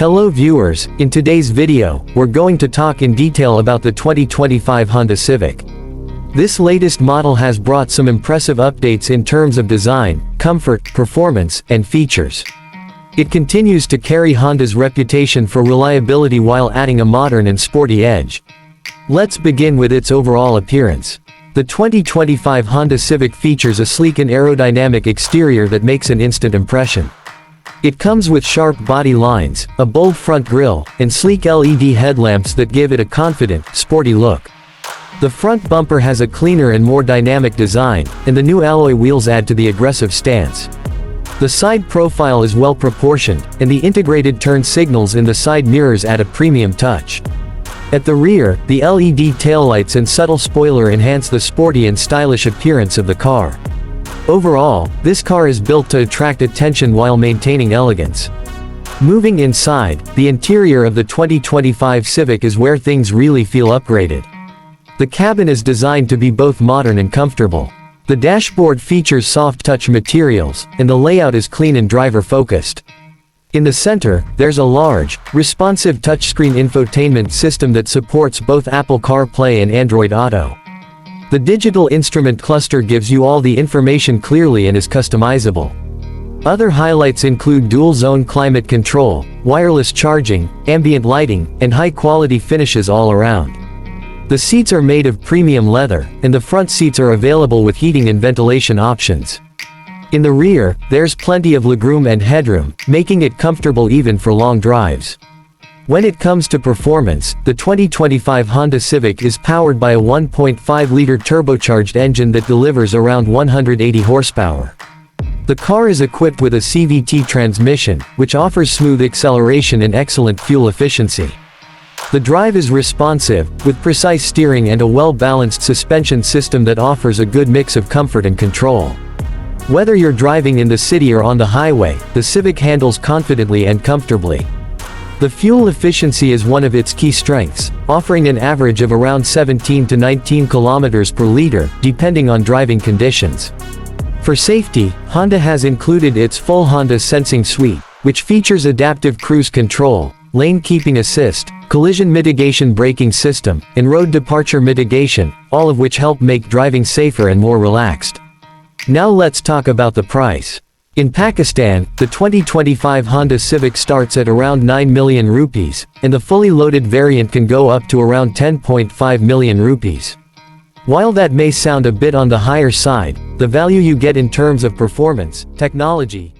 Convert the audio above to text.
Hello viewers, in today's video, we're going to talk in detail about the 2025 Honda Civic. This latest model has brought some impressive updates in terms of design, comfort, performance, and features. It continues to carry Honda's reputation for reliability while adding a modern and sporty edge. Let's begin with its overall appearance. The 2025 Honda Civic features a sleek and aerodynamic exterior that makes an instant impression. It comes with sharp body lines, a bold front grille, and sleek LED headlamps that give it a confident, sporty look. The front bumper has a cleaner and more dynamic design, and the new alloy wheels add to the aggressive stance. The side profile is well proportioned, and the integrated turn signals in the side mirrors add a premium touch. At the rear, the LED taillights and subtle spoiler enhance the sporty and stylish appearance of the car. Overall, this car is built to attract attention while maintaining elegance. Moving inside, the interior of the 2025 Civic is where things really feel upgraded. The cabin is designed to be both modern and comfortable. The dashboard features soft-touch materials, and the layout is clean and driver-focused. In the center, there's a large, responsive touchscreen infotainment system that supports both Apple CarPlay and Android Auto. The digital instrument cluster gives you all the information clearly and is customizable. Other highlights include dual-zone climate control, wireless charging, ambient lighting, and high-quality finishes all around. The seats are made of premium leather, and the front seats are available with heating and ventilation options. In the rear, there's plenty of legroom and headroom, making it comfortable even for long drives. When it comes to performance, the 2025 Honda Civic is powered by a 1.5-liter turbocharged engine that delivers around 180 horsepower. The car is equipped with a CVT transmission, which offers smooth acceleration and excellent fuel efficiency. The drive is responsive, with precise steering and a well-balanced suspension system that offers a good mix of comfort and control. Whether you're driving in the city or on the highway, the Civic handles confidently and comfortably. The fuel efficiency is one of its key strengths, offering an average of around 17 to 19 kilometers per liter, depending on driving conditions. For safety, Honda has included its full Honda Sensing Suite, which features adaptive cruise control, lane keeping assist, collision mitigation braking system, and road departure mitigation, all of which help make driving safer and more relaxed. Now let's talk about the price. In Pakistan, the 2025 Honda Civic starts at around 9 million rupees, and the fully loaded variant can go up to around 10.5 million rupees. While that may sound a bit on the higher side, the value you get in terms of performance, technology,